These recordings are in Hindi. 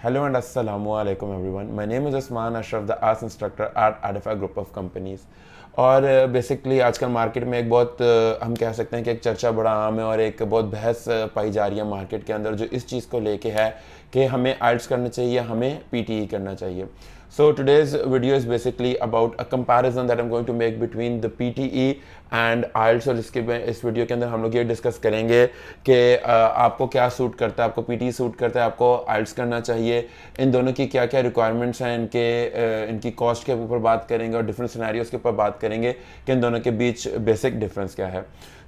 Hello and assalamu alaikum everyone. My name is Usman Ashraf, the arts instructor at Adify Group of Companies. और बेसिकली आजकल मार्केट में एक बहुत हम कह सकते हैं कि एक चर्चा बड़ा आम है और एक बहुत बहस पाई जा रही है मार्केट के अंदर जो इस चीज़ को लेके है कि हमें आइल्स करना चाहिए, हमें पीटीई करना चाहिए. So today's video is basically about a comparison that I'm going to make between the PTE and IELTS. और इस वीडियो के अंदर हम लोग ये डिस्कस करेंगे कि आपको क्या सूट करता है, आपको PTE सूट करता है, आपको IELTS करना चाहिए, इन दोनों की क्या क्या रिक्वायरमेंट्स हैं, इनकी कॉस्ट के ऊपर बात करेंगे और डिफरेंट सिनेरियोज के ऊपर बात करेंगे कि इन दोनों के बीच बेसिक डिफरेंस क्या है.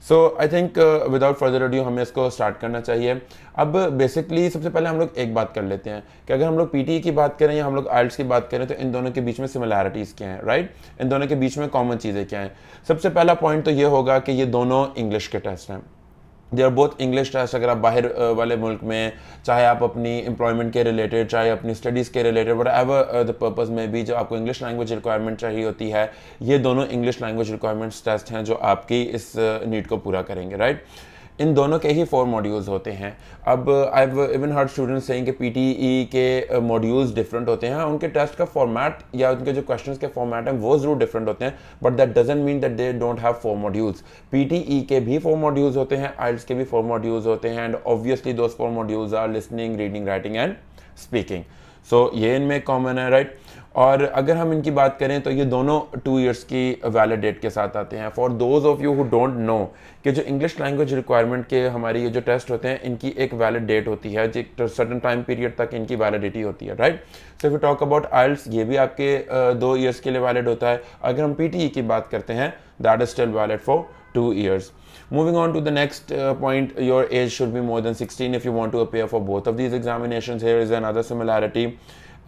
So I think without further ado हमें इसको स्टार्ट करना चाहिए. अब बेसिकली सबसे पहले हम लोग एक बात कर लेते हैं कि अगर हम लोग पीटीई की बात करें या हम लोग आइल्ट्स की बात करें तो इन दोनों के बीच में सिमिलैरिटीज़ क्या हैं, राइट? इन दोनों के बीच में कॉमन चीज़ें क्या हैं. सबसे पहला पॉइंट तो ये होगा कि ये दोनों इंग्लिश के टेस्ट हैं. They are both English test. अगर आप बाहर वाले मुल्क में, चाहे आप अपनी एम्प्लॉयमेंट के रिलेटेड, चाहे अपनी स्टडीज़ के related, what ever the purpose में भी, जो आपको इंग्लिश लैंग्वेज रिक्वायरमेंट चाहिए होती है, ये दोनों इंग्लिश लैंग्वेज रिक्वायरमेंट्स टेस्ट हैं जो आपकी इस नीड को पूरा करेंगे, राइट? इन दोनों के ही 4 मॉड्यूल्स होते हैं. अब I have even heard students saying कि पीटीई के मॉड्यूल्स डिफरेंट होते हैं. उनके टेस्ट का फॉर्मेट या उनके जो क्वेश्चंस के फॉर्मेट हैं वो जरूर डिफरेंट होते हैं, but that doesn't mean that they don't have 4 modules. PTE के भी 4 मॉड्यूल्स होते हैं, आइल्ट्स के भी 4 मॉड्यूल्स होते हैं, and obviously those 4 modules are listening, reading, writing and speaking. So ये इनमें कॉमन है, राइट? और अगर हम इनकी बात करें तो ये दोनों 2 इयर्स की वैलिड डेट के साथ आते हैं. For those of you who don't know कि जो इंग्लिश लैंग्वेज रिक्वायरमेंट के हमारी ये जो टेस्ट होते हैं इनकी एक वैलिड डेट होती है, एक सर्टन टाइम पीरियड तक इनकी वैलिडिटी होती है, right? So if you talk about IELTS, ये भी आपके 2 इयर्स के लिए वैलिड होता है. अगर हम पीटीई की बात करते हैं that is still valid for 2 years. Moving on to the next point, your age should be more than 16 if you want to appear for both of these examinations. Here is another similarity.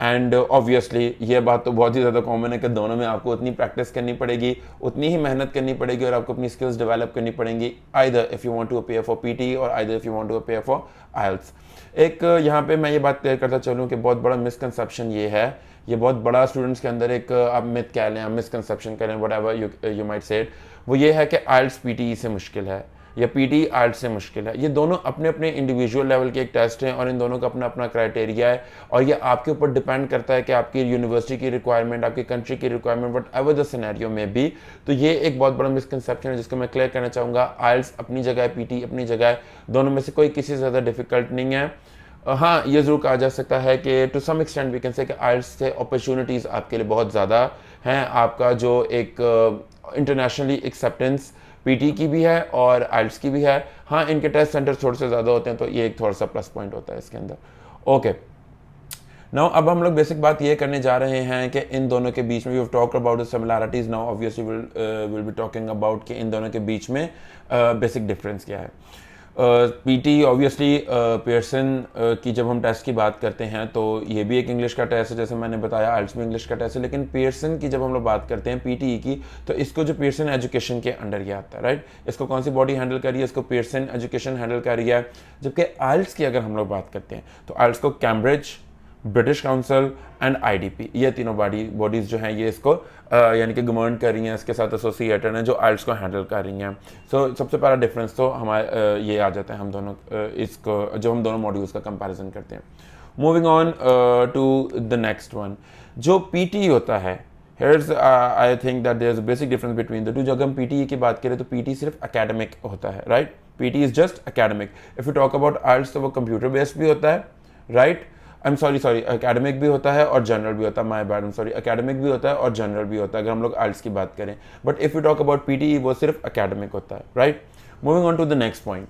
And obviously ये बात तो बहुत ही ज़्यादा कॉमन है कि दोनों में आपको उतनी प्रैक्टिस करनी पड़ेगी, उतनी ही मेहनत करनी पड़ेगी और आपको अपनी स्किल्स डेवलप करनी पड़ेंगी, either if you want to appear for PT और either if you want to appear for IELTS. एक यहाँ पे मैं ये बात क्लियर करता चलूँ कि बहुत बड़ा मिसकंसेप्शन ये है, ये बहुत बड़ा स्टूडेंट्स के अंदर एक आप मिथ कह लें, आप मिसकंसेप्शन करें, what ever you might say, वो ये है कि आइल्ट्स पीटी से मुश्किल है या पीटी आइल्ट्स से मुश्किल है. ये दोनों अपने अपने इंडिविजुअल लेवल के एक टेस्ट हैं और इन दोनों का अपना अपना क्राइटेरिया है और ये आपके ऊपर डिपेंड करता है कि आपकी यूनिवर्सिटी की रिक्वायरमेंट, आपकी कंट्री की requirement, what ever the scenario में भी. तो ये एक बहुत बड़ा मिसकंसेप्शन है जिसको मैं क्लियर करना चाहूँगा. आइल्ट्स अपनी जगह है, पीटी अपनी जगह है, दोनों में से कोई किसी से ज़्यादा डिफिकल्ट नहीं है. हाँ, ये ज़रूर कहा जा सकता है कि to some extent we can say कि आइल्ट्स से अपॉर्चुनिटीज़ आपके लिए बहुत ज़्यादा हैं. आपका जो एक इंटरनेशनली एक्सेप्टेंस पीटी की भी है और आइल्ट्स की भी है. हाँ, इनके टेस्ट सेंटर थोड़े से ज़्यादा होते हैं तो ये एक थोड़ा सा प्लस पॉइंट होता है इसके अंदर. ओके, नाउ अब हम लोग बेसिक बात ये करने जा रहे हैं कि इन दोनों के बीच में we have talked about the similarities. Now obviously will be talking about कि इन दोनों के बीच में बेसिक डिफरेंस क्या है. पीटी ऑब्वियसली पियर्सन की जब हम टेस्ट की बात करते हैं तो ये भी एक इंग्लिश का टेस्ट है, जैसे मैंने बताया आइल्ट्स भी इंग्लिश का टेस्ट है, लेकिन पियर्सन की जब हम लोग बात करते हैं पीटीई की तो इसको जो पियर्सन एजुकेशन के अंडर ये आता है, राइट? इसको कौन सी बॉडी हैंडल कर रही है? इसको पियर्सन एजुकेशन हैंडल कर रही है. जबकि आइल्ट्स की अगर हम लोग बात करते हैं तो आइल्ट्स को Cambridge, British council and IDP, ये तीनों बॉडीज़ जो हैं ये इसको यानी कि गवर्न कर रही हैं, इसके साथ एसोसिएटेड हैं जो आइल्ट्स को हैंडल कर रही हैं. सो सबसे पहला डिफरेंस तो हमारे ये आ जाता है हम दोनों इसको जो हम दोनों मॉड्यूल्स का कंपैरिजन करते हैं. Moving on to the next one, जो पीटी होता है, here's I think that there is a basic difference between the two. जब हम पीटी की बात करें तो पीटी सिर्फ एकेडमिक होता है, right? PT is just academic. If you talk about IELTS तो वो कंप्यूटर बेस्ड भी होता है, right? I am sorry academic भी होता है और जनरल भी होता है. My bad, I am sorry, academic भी होता है और जनरल भी होता है अगर हम लोग आइल्ट्स की बात करें. But if you talk about PTE वो सिर्फ एकेडमिक होता है, right? Moving on to the next point,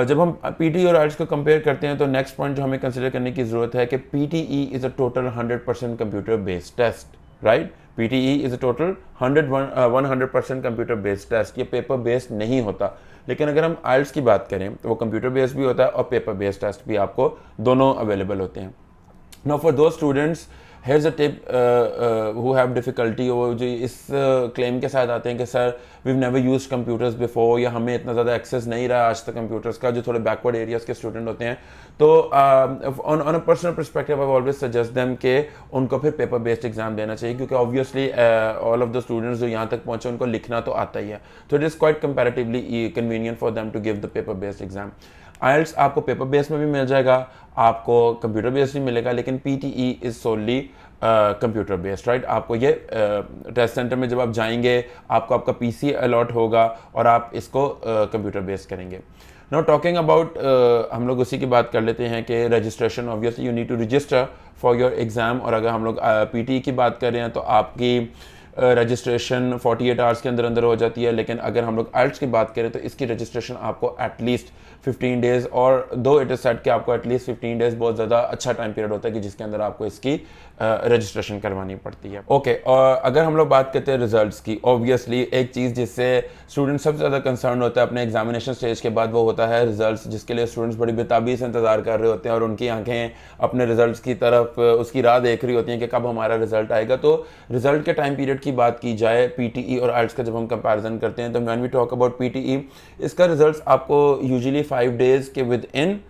जब हम पीटीई और आइल्ट्स को कंपेयर करते हैं तो नेक्स्ट पॉइंट जो हमें कंसिडर करने की ज़रूरत है कि PTE is a total 100% computer based test, right? PTE is a total 100% computer based test. ये पेपर बेस्ड नहीं होता. लेकिन अगर हम आइल्ट्स की बात करें तो वो कंप्यूटर बेस्ड भी होता है और पेपर बेस्ड टेस्ट भी आपको दोनों अवेलेबल होते हैं. Now for do students here's a tip who have difficulty, वो जो इस क्लेम के साथ आते हैं कि sir we never used computers before, या हमें इतना ज़्यादा एक्सेस नहीं रहा आज तक कंप्यूटर्स का, जो थोड़े बैकवर्ड एरियाज़ के स्टूडेंट होते हैं. तो on a personal perspective I always suggest them कि उनको फिर पेपर बेस्ड एग्जाम देना चाहिए, क्योंकि obviously all of the students जो यहाँ तक पहुँचे उनको लिखना तो आता ही है. तो it is quite comparatively convenient for them to give the paper based exam. IELTS आपको पेपर बेस में भी मिल जाएगा, आपको कंप्यूटर बेस्ड भी मिलेगा, लेकिन PTE is solely computer based, right. आपको ये टेस्ट सेंटर में जब आप जाएंगे आपको आपका PC अलॉट होगा और आप इसको कंप्यूटर बेस्ड करेंगे। नाउ टॉकिंग अबाउट, हम लोग उसी की बात कर लेते हैं कि registration, obviously you need to register for your exam. और अगर हम लोग PTE की बात कर रहे हैं तो आपकी रजिस्ट्रेशन 48 आवर्स के अंदर अंदर हो जाती है, लेकिन अगर हम लोग आइल्स की बात करें तो इसकी रजिस्ट्रेशन आपको एटलीस्ट 15 डेज़, और दो इट इज़ सेट कि आपको एटलीस्ट 15 डेज़ बहुत ज़्यादा अच्छा टाइम पीरियड होता है कि जिसके अंदर आपको इसकी रजिस्ट्रेशन करवानी पड़ती है। ओके, और अगर हम लोग बात करते हैं रिजल्ट्स की, ऑब्वियसली एक चीज़ जिससे स्टूडेंट सबसे ज़्यादा कंसर्न होता है अपने एग्जामिनेशन स्टेज के बाद, वो होता है रिजल्ट्स, जिसके लिए स्टूडेंट्स बड़ी बेताबी से इंतजार कर रहे होते हैं और उनकी आंखें अपने रिजल्ट्स की तरफ उसकी राह देख रही होती हैं कि कब हमारा रिजल्ट आएगा। तो रिजल्ट के टाइम पीरियड की बात की जाए PTE और आइल्स का जब हम कंपैरिजन करते हैं तो when we talk about PTE, इसका रिजल्ट्स आपको यूजुअली 5 डेज़ के विद इन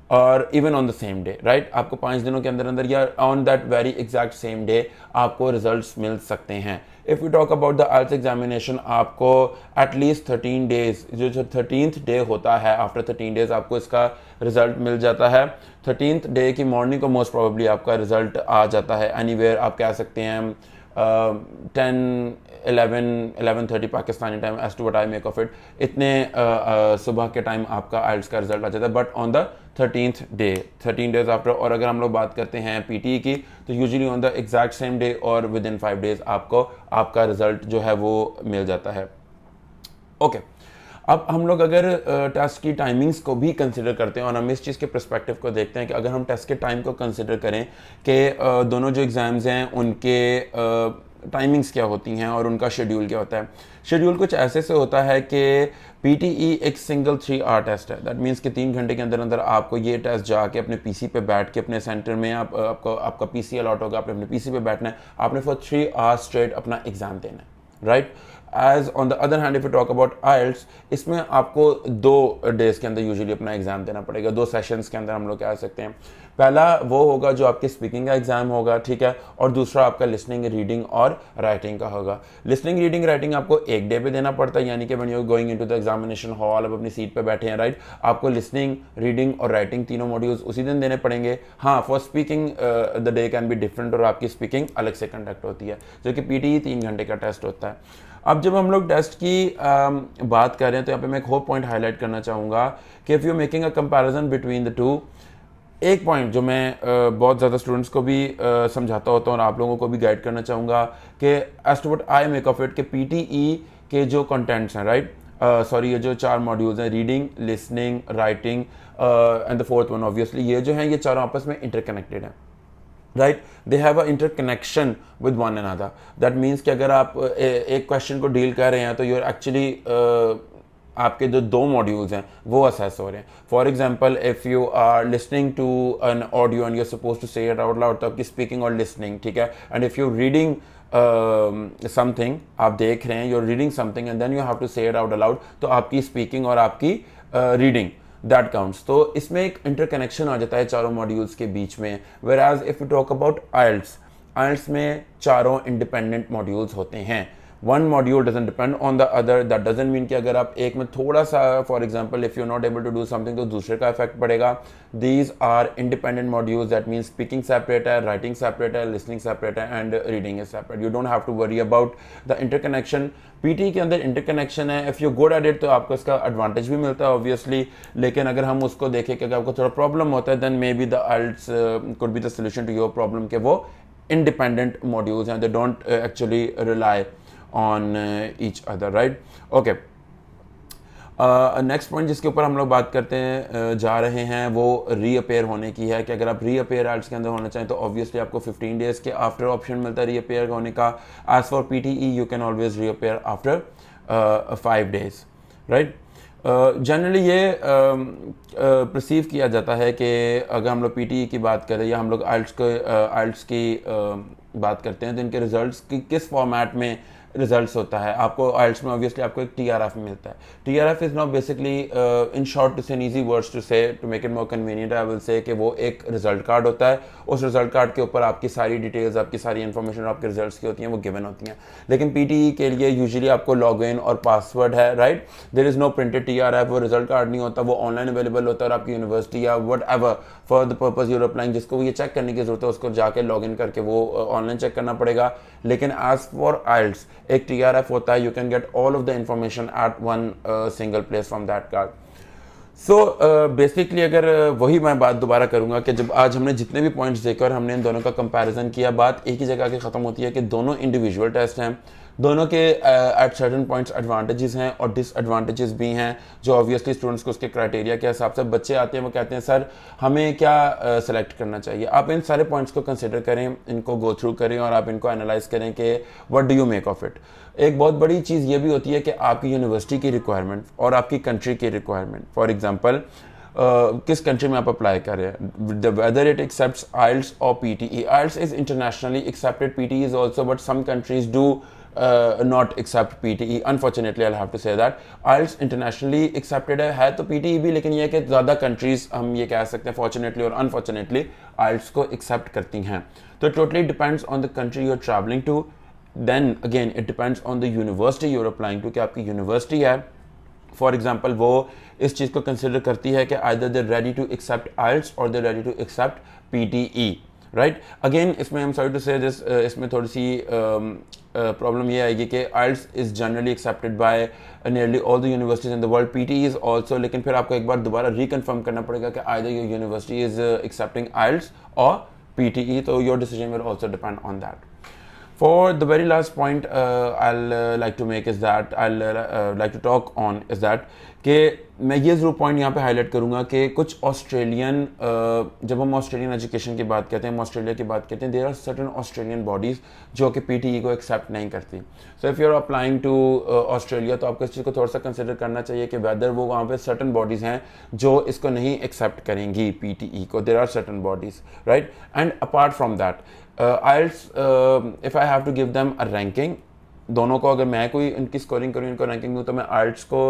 और even on the same day, right. आपको 5 दिनों के अंदर अंदर या on that very exact same day आपको रिजल्ट्स मिल सकते हैं। If you talk about the IELTS examination, आपको एटलीस्ट 13 डेज, जो 13th डे होता है, आफ्टर 13 डेज आपको इसका रिजल्ट मिल जाता है। 13th डे की मॉर्निंग को मोस्ट प्रोबेबली आपका रिजल्ट आ जाता है। एनीवेयर आप कह सकते हैं 10-11-11:30 Pakistani time, as to what I make of it, इतने सुबह के टाइम आपका आइल्स का रिजल्ट आ जाता है, but on the 13th day, 13 days after. और अगर हम लोग बात करते हैं PTE की तो usually on the exact same day और विद इन 5 डेज आपको आपका रिजल्ट जो है वो मिल जाता है। ओके, अब हम लोग अगर टेस्ट की टाइमिंग्स को भी कंसिडर करते हैं और हम इस चीज़ के पर्सपेक्टिव को देखते हैं कि अगर हम टेस्ट के टाइम को कंसिडर करें कि दोनों जो एग्ज़ाम्स हैं उनके टाइमिंग्स क्या होती हैं और उनका शेड्यूल क्या होता है। शेड्यूल कुछ ऐसे से होता है कि PTE एक सिंगल 3 आवर टेस्ट है। दैट मीन्स कि 3 घंटे के अंदर अंदर आपको ये टेस्ट जाके अपने PC पे बैठ के अपने सेंटर में आपका PC अलॉट होगा, आपने अपने PC पे बैठना है, आपने फॉर 3 आवर्स स्ट्रेट अपना एग्ज़ाम देना है, right. As on the other hand if you talk about IELTS, इसमें आपको 2 डेज के अंदर यूजुअली अपना एग्जाम देना पड़ेगा, 2 सेशंस के अंदर हम लोग कह सकते हैं। पहला वो होगा जो आपके स्पीकिंग का एग्जाम होगा, ठीक है, और दूसरा आपका लिसनिंग, रीडिंग और राइटिंग का होगा। लिसनिंग, रीडिंग, राइटिंग आपको एक डे पे देना पड़ता है, यानी कि when you are going into the examination hall, आप अपनी सीट पे बैठे हैं, राइट, आपको लिसनिंग, रीडिंग और राइटिंग तीनों मॉड्यूल्स उसी दिन देने पड़ेंगे। हाँ, for speaking the day can be different और आपकी स्पीकिंग अलग से कंडक्ट होती है, जो कि PTE 3 घंटे का टेस्ट होता है। अब जब हम लोग टेस्ट की बात कर रहे हैं तो यहाँ पे मैं एक और पॉइंट हाईलाइट करना चाहूँगा कि if you making a comparison between the to, एक पॉइंट जो मैं बहुत ज़्यादा स्टूडेंट्स को भी समझाता होता हूँ और आप लोगों को भी गाइड करना चाहूँगा कि as to what I make of it, कि PTE के जो कंटेंट्स हैं, राइट, सॉरी, ये जो 4 मॉड्यूल्स हैं, reading, listening, writing and the fourth one, obviously ये जो हैं ये चारों आपस में इंटरकनेक्टेड हैं, right. They have a interconnection with one another. That means कि अगर आप एक क्वेश्चन को डील कर रहे हैं तो यू आर एक्चुअली आपके जो 2 मॉड्यूल्स हैं वो असेस हो रहे हैं। For example, if you are listening to an audio and you are suppose to say it out loud, तो आपकी स्पीकिंग और लिसनिंग, ठीक है, and if you reading something, आप देख रहे हैं, you are reading something and then you have to say it out aloud, तो आपकी स्पीकिंग और आपकी रीडिंग दैट काउंट्स। तो इसमें एक इंटरकनेक्शन आ जाता है चारों मॉड्यूल्स के बीच में। Whereas if you talk about IELTS, IELTS में चारों इंडिपेंडेंट मॉड्यूल्स होते हैं। One module doesn't depend on the other. That doesn't mean कि अगर आप एक में थोड़ा सा, for example if you not able to do something, तो दूसरे का इफेक्ट पड़ेगा। These are independent modules. That means speaking separate है, राइटिंग सेपरेट है, लिसनिंग सेपरेट है and reading is separate. You don't have to worry about the interconnection. PTE के अंदर इंटरकनेक्शन है, if you good at it तो आपको इसका एडवांटेज भी मिलता है ऑब्वियसली, लेकिन अगर हम उसको देखें कि अगर आपको थोड़ा प्रॉब्लम होता है, then may be the IELTS could be the solution to your problem, कि वो इंडिपेंडेंट मॉड्यूल्स हैं, they don't actually rely on each other, right? Okay. Next point जिसके ऊपर हम लोग बात करते हैं जा रहे हैं वो रीअपेयर होने की है, कि अगर आप रीअपेयर आइल्स के अंदर होना चाहें तो ऑब्वियसली आपको 15 डेज के आफ्टर ऑप्शन मिलता है रीअपेयर होने का। As for PTE you can always reappear after 5 days, right. Generally ये परसीव किया जाता है कि अगर हम लोग PTE की बात करें या हम लोग आइल्स की बात करते हैं तो इनके रिजल्ट्स किस फॉर्मेट में रिजल्ट्स होता है। आपको आइल्स में ऑब्वियसली आपको एक TRF मिलता है। TRF is not basically in short to say easy words to say to make it more convenient I will say कि वो एक रिजल्ट कार्ड होता है। उस रिजल्ट कार्ड के ऊपर आपकी सारी डिटेल्स, आपकी सारी इन्फॉर्मेशन आपके रिजल्ट्स की होती हैं, वो गिवन होती हैं। लेकिन PTE के लिए यूजुअली आपको लॉगिन और पासवर्ड है, right. There is no printed TRF, वो रिजल्ट कार्ड नहीं होता, वो ऑनलाइन अवेलेबल होता है और आपकी यूनिवर्सिटी या what ever for the purpose you're applying, जिसको ये चेक करने की जरूरत है उसको जाके लॉगिन करके वो ऑनलाइन चेक करना पड़ेगा। लेकिन एज फॉर आइल्स एक TRF होता है, you can get all of the information at one single place from that card. So basically अगर वही मैं बात दोबारा करूंगा कि जब आज हमने जितने भी पॉइंट्स देखे और हमने इन दोनों का कंपैरिजन किया, बात एक ही जगह की ख़त्म होती है कि दोनों इंडिविजुअल टेस्ट हैं, दोनों के एट सर्टन पॉइंट्स एडवांटेजेस हैं और डिसएडवांटेजेस भी हैं, जो ऑब्वियसली स्टूडेंट्स को उसके क्राइटेरिया के हिसाब से बच्चे आते हैं, वो कहते हैं सर हमें क्या सेलेक्ट करना चाहिए। आप इन सारे पॉइंट्स को कंसिडर करें, इनको गो थ्रू करें और आप इनको एनालाइज करें कि what do you make of it. एक बहुत बड़ी चीज़ ये भी होती है कि आपकी यूनिवर्सिटी की रिक्वायरमेंट और आपकी कंट्री की रिक्वायरमेंट। फॉर एग्जांपल किस कंट्री में आप अप्लाई कर रहे हैं, वेदर इट एक्सेप्ट्स आइल्स और PTE। IELTS is internationally accepted, PTE is also, but some countries do not accept PTE, unfortunately I'll have to say that। IELTS internationally accepted है तो PTE भी, लेकिन ये है कि ज़्यादा कंट्रीज हम ये कह सकते हैं फॉर्चुनेटली और अनफॉर्चुनेटली IELTS को एक्सेप्ट करती हैं। तो totally depends on the country you are travelling to, then again it depends on the university you are applying to, कि आपकी यूनिवर्सिटी है फॉर एग्जाम्पल वो इस चीज़ को कंसिडर करती है कि either they ready to accept IELTS और they ready to accept PTE, right. Again इसमें I am sorry to say this, इसमें थोड़ी सी प्रॉब्लम ये आएगी कि IELTS is generally accepted by nearly all the universities in the world, PTE is also, लेकिन फिर आपको एक बार दोबारा रिकन्फर्म करना पड़ेगा कि either your university is accepting IELTS और PTE, तो your decision will also depend on that. For the very last point I'll like to make is that I'll like to talk on is that कि मैं ये ज़रूर पॉइंट यहाँ पे हाईलाइट करूँगा कि कुछ ऑस्ट्रेलियन, जब हम ऑस्ट्रेलियन एजुकेशन की बात करते हैं, हम ऑस्ट्रेलिया की बात करते हैं, there are certain Australian bodies जो कि PTE को एक्सेप्ट नहीं करती। So if you are applying to Australia तो आपको इस चीज़ को थोड़ा सा कंसिडर करना चाहिए कि वेदर वो वहाँ पे सर्टन बॉडीज़ हैं जो इसको नहीं एक्सेप्ट करेंगी PTE को, there are certain bodies, right. And apart from that IELTS, if I have to give them a ranking, दोनों को अगर मैं कोई इनकी स्कोरिंग करूँ, इनको रैंकिंग दूँ, तो मैं IELTS को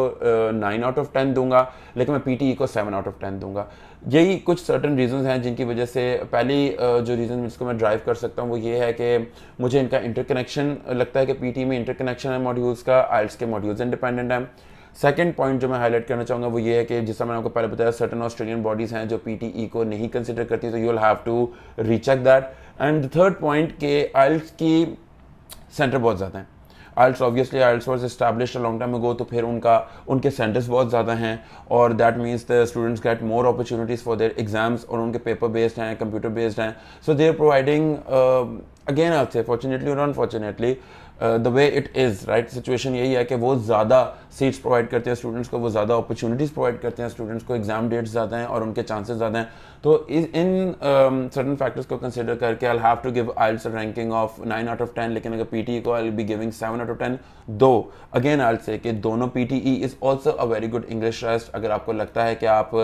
9 आउट ऑफ 10 दूंगा, लेकिन मैं PTE को 7 आउट ऑफ 10 दूंगा। यही कुछ सर्टन रीजंस हैं जिनकी वजह से पहली जो रीज़न जिसको मैं ड्राइव कर सकता हूँ वो ये है कि मुझे इनका इंटरकनेक्शन लगता है कि PTE में इंटरकनेक्शन है मॉड्यूल्स का, IELTS के मॉड्यूल्स इंडिपेंडेंट हैं। सेकंड पॉइंट जो मैं हाईलाइट करना चाहूँगा वो ये है कि जिसका मैंने आपको पहले बताया, सर्टन ऑस्ट्रेलियन बॉडीज़ हैं जो PTE को नहीं कंसिडर करती, तो you will have to recheck that. And third point के IELTS की सेंटर बहुत ज़्यादा हैं। IELTS was established a long time ago, तो फिर उनके सेंटर्स बहुत ज़्यादा हैं और that means the students get more opportunities for their exams, और उनके पेपर बेस्ड हैं, कंप्यूटर बेस्ड हैं। So they are providing again I say fortunately और unfortunately the way it is, right. Situation यही है कि वो ज़्यादा सीट्स प्रोवाइड करते हैं स्टूडेंट्स को, वो ज़्यादा अपॉर्चुनिटीज़ प्रोवाइड करते हैं स्टूडेंट्स को, एग्जाम डेट्स ज़्यादा हैं और उनके चांसेस ज़्यादा हैं। तो इन सर्टन फैक्टर्स को कंसिडर करके I have to give IELTS ranking of 9 out of 10, लेकिन अगर PTE को I be giving 7 out of 10। Though again I say कि दोनों PTE is also a very good English test. अगर आपको लगता है कि आप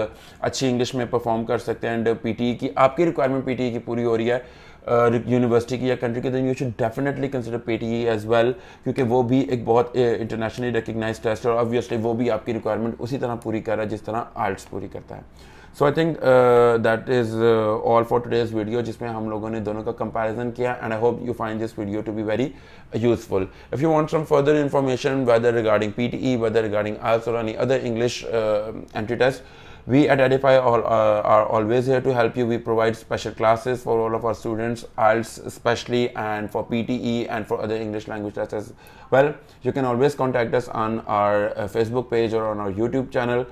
अच्छी इंग्लिश में परफॉर्म कर सकते हैं एंड PTE की आपकी रिक्वायरमेंट PTE की पूरी हो रही है यूनिवर्सिटी की या कंट्री की, then you should definitely consider PTE as well, क्योंकि वो भी एक बहुत इंटरनेशनली रिकग्नाइज टेस्ट है और ऑब्वियसली वो भी आपकी रिक्वायरमेंट उसी तरह पूरी कर रहा है जिस तरह IELTS पूरी करता है। So I think that is all for today's video, जिसमें हम लोगों ने दोनों का कंपैरिजन किया, and I hope you find this video to be very useful. If you want some further information whether regarding PTE, whether regarding IELTS or any other English entry test, we at Edify are always here to help you. We provide special classes for all of our students, IELTS especially, and for PTE and for other English language tests as well. You can always contact us on our Facebook page or on our YouTube channel.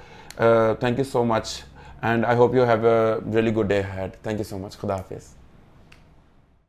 Thank you so much, and I hope you have a really good day ahead. Thank you so much. Khuda Hafiz.